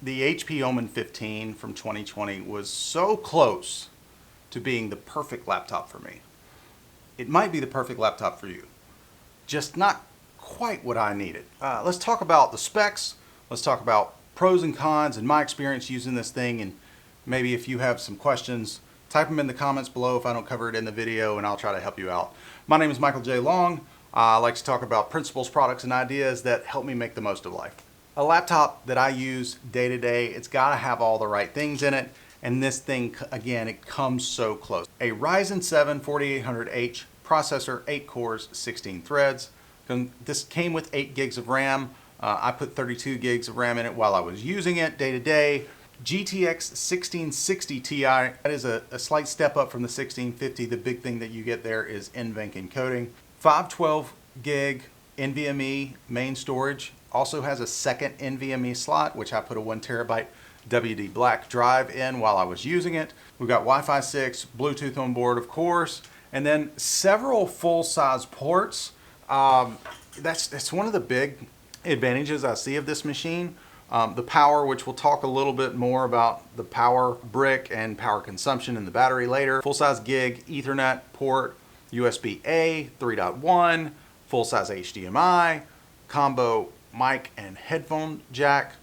The HP Omen 15 from 2020 was so close to being the perfect laptop for me. It might be the perfect laptop for you, just not quite what I needed. Let's talk about the specs. Let's talk about pros and cons and my experience using this thing, and maybe if you have some questions, type them in the comments below if I don't cover it in the video, and I'll try to help you out. My name is Michael J. Long. I like to talk about principles, products, and ideas that help me make the most of life. A laptop that I use day to day, it's got to have all the right things in it, and this thing, again, it comes so close. A Ryzen 7 4800H processor, 8 cores, 16 threads. This came with 8 gigs of RAM. I put 32 gigs of RAM in it while I was using it day to day. GTX 1660 Ti, that is a slight step up from the 1650. The big thing that you get there is NVENC encoding. 512 gig NVMe main storage. Also has a second NVMe slot, which I put a 1 terabyte WD Black drive in while I was using it. We've got Wi-Fi 6, Bluetooth on board, of course, and then several full-size ports. That's one of the big advantages I see of this machine. The power, which we'll talk a little bit more about the power brick and power consumption in the battery later. Full-size gig Ethernet port, USB-A 3.1, full-size HDMI, combo mic and headphone jack,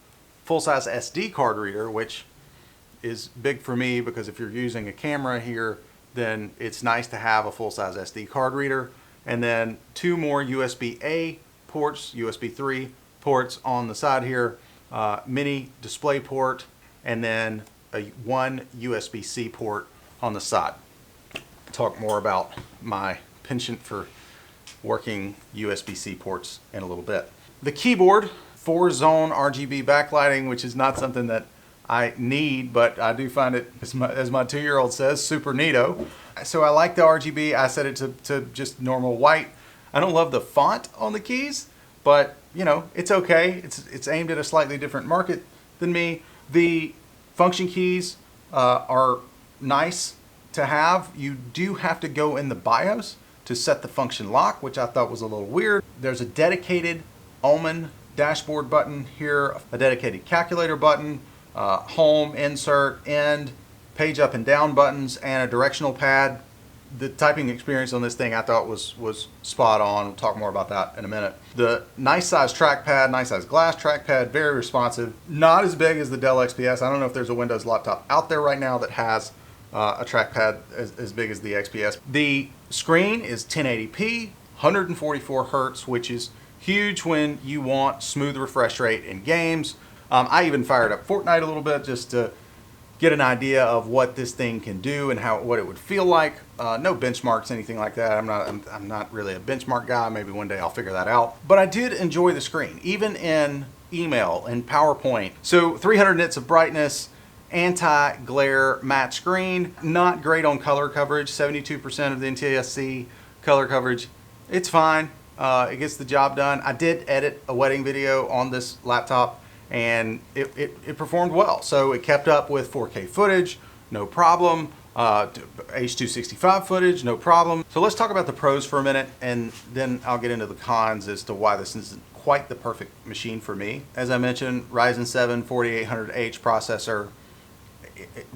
full-size SD card reader, which is big for me because if you're using a camera here, then it's nice to have a full-size SD card reader. And then 2 more USB-A ports, USB 3 ports on the side here, mini display port, and then one USB-C port on the side. Talk more about my penchant for working USB-C ports in a little bit. The keyboard, 4-zone RGB backlighting, which is not something that I need, but I do find it, as my 2-year-old says, super neato. So I like the RGB. I set it to just normal white. I don't love the font on the keys, but you know, it's okay. It's aimed at a slightly different market than me. The function keys are nice to have. You do have to go in the BIOS to set the function lock, which I thought was a little weird. There's a dedicated Omen dashboard button here, a dedicated calculator button, home, insert, end, page up and down buttons, and a directional pad. The typing experience on this thing I thought was spot on. We'll talk more about that in a minute. The nice size trackpad, nice size glass trackpad, very responsive. Not as big as the Dell XPS. I don't know if there's a Windows laptop out there right now that has a trackpad as big as the XPS. The screen is 1080p, 144 hertz, which is huge when you want smooth refresh rate in games. I even fired up Fortnite a little bit just to get an idea of what this thing can do and what it would feel like. No benchmarks, anything like that. I'm not really a benchmark guy. Maybe one day I'll figure that out. But I did enjoy the screen, even in email and PowerPoint. So 300 nits of brightness, anti-glare matte screen. Not great on color coverage. 72% of the NTSC color coverage. It's fine. It gets the job done. I did edit a wedding video on this laptop, and it performed well. So it kept up with 4K footage, no problem. H.265 footage, no problem. So let's talk about the pros for a minute, and then I'll get into the cons as to why this isn't quite the perfect machine for me. As I mentioned, Ryzen 7 4800H processor,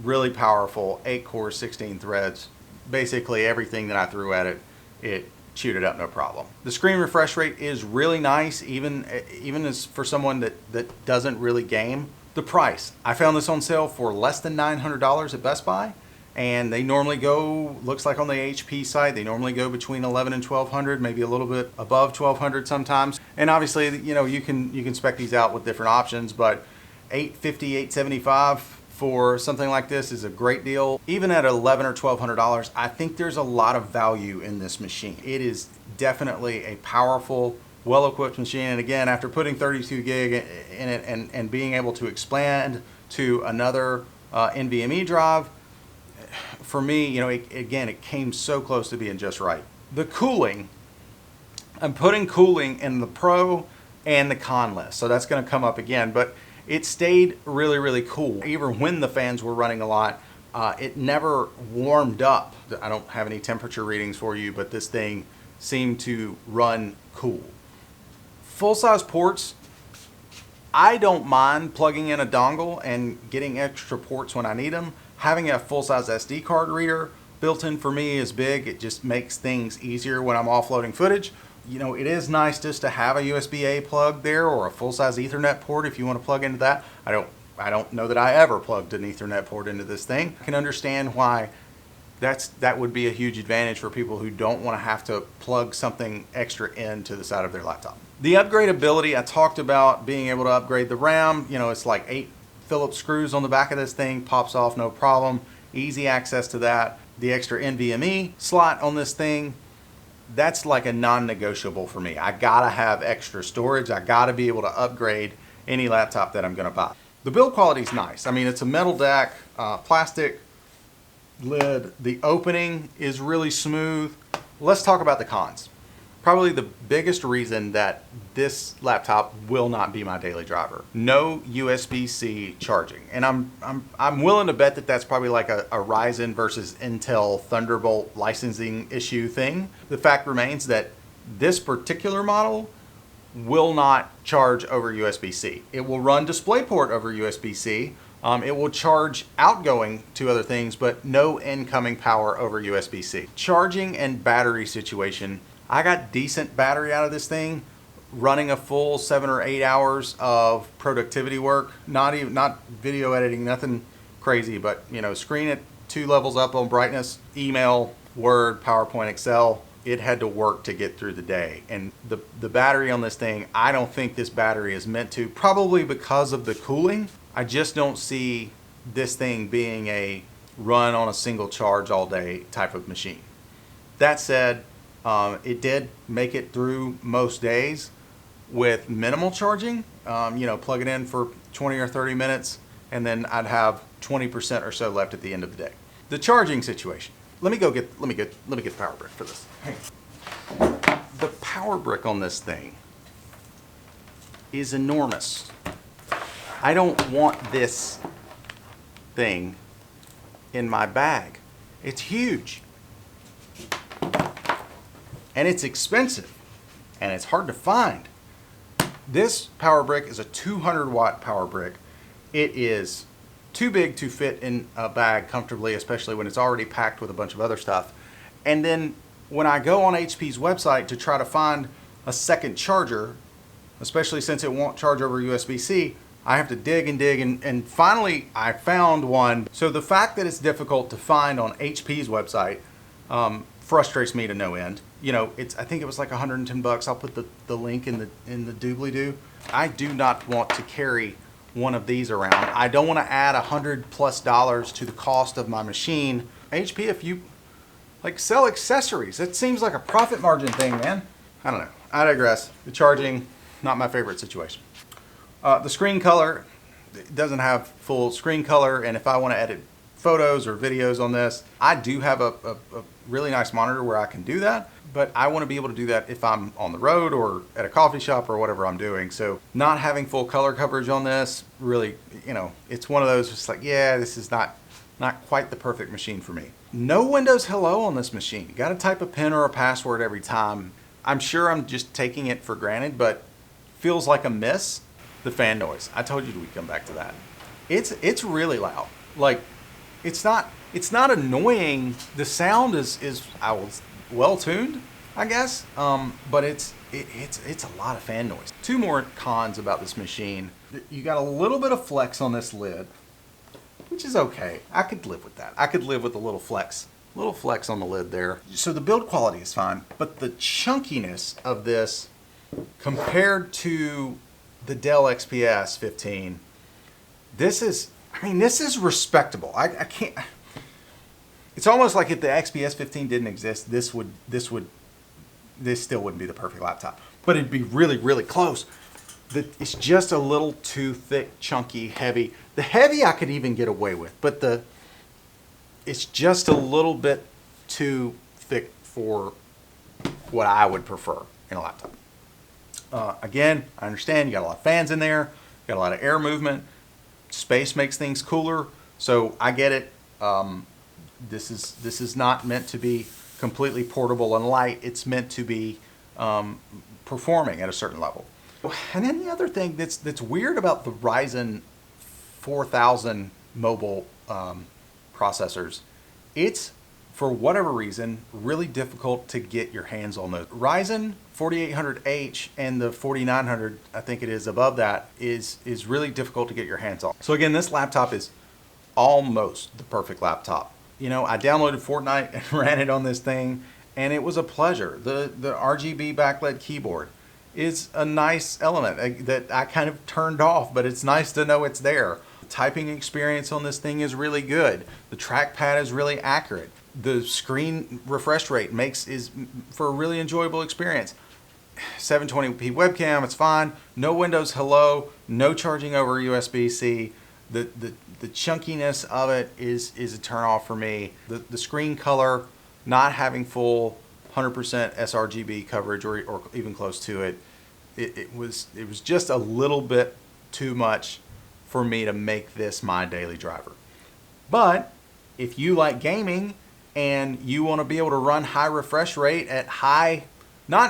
really powerful, 8 cores, 16 threads. Basically everything that I threw at it, it chewed it up no problem. The screen refresh rate is really nice, even as for someone that doesn't really game. The price, I found this on sale for less than $900 at Best Buy, and they normally go, looks like on the HP site, they normally go between $1,100 and $1,200, maybe a little bit above $1,200 sometimes. And obviously, you know, you can spec these out with different options, but $850, $875 for something like this is a great deal. Even at $1,100 or $1,200, I think there's a lot of value in this machine. It is definitely a powerful, well-equipped machine. And again, after putting 32 gig in it and being able to expand to another NVMe drive, for me, you know, it came so close to being just right. The cooling, I'm putting cooling in the pro and the con list, so that's going to come up again, but it stayed really, really cool. Even when the fans were running a lot, it never warmed up. I don't have any temperature readings for you, but this thing seemed to run cool. Full-size ports, I don't mind plugging in a dongle and getting extra ports when I need them. Having a full-size SD card reader built in for me is big. It just makes things easier when I'm offloading footage. You know, it is nice just to have a USB-A plug there or a full-size Ethernet port if you want to plug into that. I don't know that I ever plugged an Ethernet port into this thing. I can understand why that would be a huge advantage for people who don't want to have to plug something extra into the side of their laptop. The upgradability, I talked about being able to upgrade the RAM. You know, it's like 8 Phillips screws on the back of this thing, pops off no problem. Easy access to that. The extra NVMe slot on this thing, that's like a non-negotiable for me. I gotta have extra storage. I gotta be able to upgrade any laptop that I'm gonna buy. The build quality is nice. I mean, it's a metal deck, plastic lid. The opening is really smooth. Let's talk about the cons. Probably the biggest reason that this laptop will not be my daily driver. No USB-C charging. And I'm willing to bet that that's probably like a Ryzen versus Intel Thunderbolt licensing issue thing. The fact remains that this particular model will not charge over USB-C. It will run DisplayPort over USB-C. It will charge outgoing to other things, but no incoming power over USB-C. Charging and battery situation. I got decent battery out of this thing, running a full 7 or 8 hours of productivity work. Not video editing, nothing crazy, but you know, screen at 2 levels up on brightness, email, Word, PowerPoint, Excel. It had to work to get through the day. And the battery on this thing, I don't think this battery is meant to, probably because of the cooling. I just don't see this thing being a run on a single charge all day type of machine. That said, it did make it through most days with minimal charging. You know, plug it in for 20 or 30 minutes, and then I'd have 20% or so left at the end of the day. The charging situation. Let me get the power brick for this. Hey. The power brick on this thing is enormous. I don't want this thing in my bag. It's huge. And it's expensive. And it's hard to find. This power brick is a 200 watt power brick. It is too big to fit in a bag comfortably, especially when it's already packed with a bunch of other stuff. And then when I go on HP's website to try to find a second charger, especially since it won't charge over USB-C, I have to dig and dig, and finally I found one. So the fact that it's difficult to find on HP's website frustrates me to no end. You know, I think it was like 110 bucks. I'll put the link in the doobly-doo. I do not want to carry one of these around. I don't want to add $100+ to the cost of my machine. HP, if you like sell accessories, it seems like a profit margin thing, man. I don't know. I digress. The charging, not my favorite situation. The screen color, it doesn't have full screen color, and if I want to edit photos or videos on this, I do have a really nice monitor where I can do that, but I want to be able to do that if I'm on the road or at a coffee shop or whatever I'm doing. So not having full color coverage on this, really, you know, it's one of those just like, yeah, this is not quite the perfect machine for me. No Windows Hello on this machine. You got to type a PIN or a password every time. I'm sure I'm just taking it for granted, but feels like a miss. The fan noise. I told you we'd come back to that. It's really loud. Like, it's not annoying. The sound is well tuned, I guess. But it's a lot of fan noise. 2 more cons about this machine. You got a little bit of flex on this lid, which is okay. I could live with that. I could live with a little flex on the lid there. So the build quality is fine, but the chunkiness of this compared to the Dell XPS 15, this is respectable. I can't, it's almost like if the XPS 15 didn't exist, this still wouldn't be the perfect laptop, but it'd be really, really close. It's just a little too thick, chunky, heavy. The heavy I could even get away with, but it's just a little bit too thick for what I would prefer in a laptop. Again, I understand you got a lot of fans in there, you got a lot of air movement, space makes things cooler, so I get it. This is not meant to be completely portable and light. It's meant to be performing at a certain level. And then the other thing that's weird about the Ryzen 4000 mobile processors, it's, for whatever reason, really difficult to get your hands on those. Ryzen 4800H and the 4900, I think it is above that, is really difficult to get your hands on. So again, this laptop is almost the perfect laptop. You know, I downloaded Fortnite and ran it on this thing, and it was a pleasure. The RGB backlit keyboard is a nice element that I kind of turned off, but it's nice to know it's there. The typing experience on this thing is really good. The trackpad is really accurate. The screen refresh rate is for a really enjoyable experience. 720p webcam, it's fine. No Windows Hello, no charging over USB-C. The chunkiness of it is a turn off for me. The screen color, not having full 100% sRGB coverage or even close to it, it was just a little bit too much for me to make this my daily driver. But if you like gaming and you want to be able to run high refresh rate at high,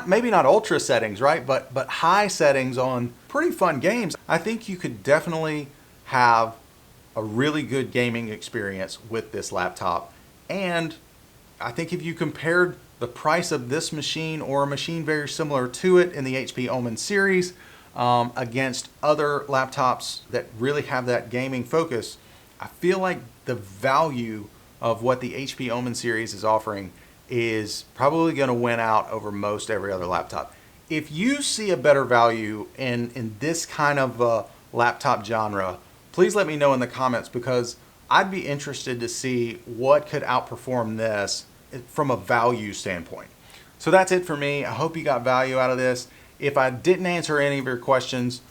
maybe not ultra settings, right? But high settings on pretty fun games, I think you could definitely have a really good gaming experience with this laptop. And I think if you compared the price of this machine or a machine very similar to it in the HP Omen series against other laptops that really have that gaming focus, I feel like the value of what the HP Omen series is offering is probably going to win out over most every other laptop. If you see a better value in this kind of laptop genre, please let me know in the comments, because I'd be interested to see what could outperform this from a value standpoint. So that's it for me. I hope you got value out of this. If I didn't answer any of your questions,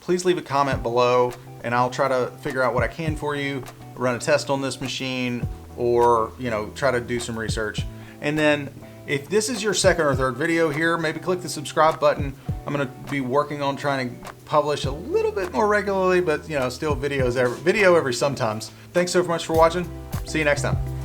please leave a comment below and I'll try to figure out what I can for you, run a test on this machine, or try to do some research. And then if this is your second or third video here, maybe click the subscribe button. I'm going to be working on trying to publish a little bit more regularly, but still video every sometimes. Thanks so much for watching. See you next time.